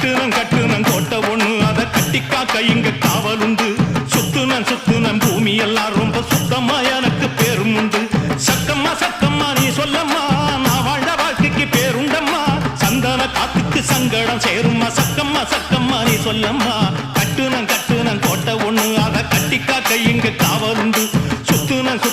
கட்டுனம் கோட்டை ஒண்ணு அத கட்டி காக்க இங்க காவலுண்டு சுத்துனம் பூமி எல்லாம் ரொம்ப சுத்தமா எனக்கு பேரும் உண்டு சக்கம்மா நீ சொல்லம்மா நான் வாழ்ந்த வாழ்க்கைக்கு பேருண்டம்மா சந்தன காத்துக்கு சங்கடம் சேரும்மா சக்கம்மா நீ சொல்லம்மா கட்டுனம் கோட்டை ஒண்ணு அத கட்டி காக்க இங்க காவலுண்டு சுத்துனம்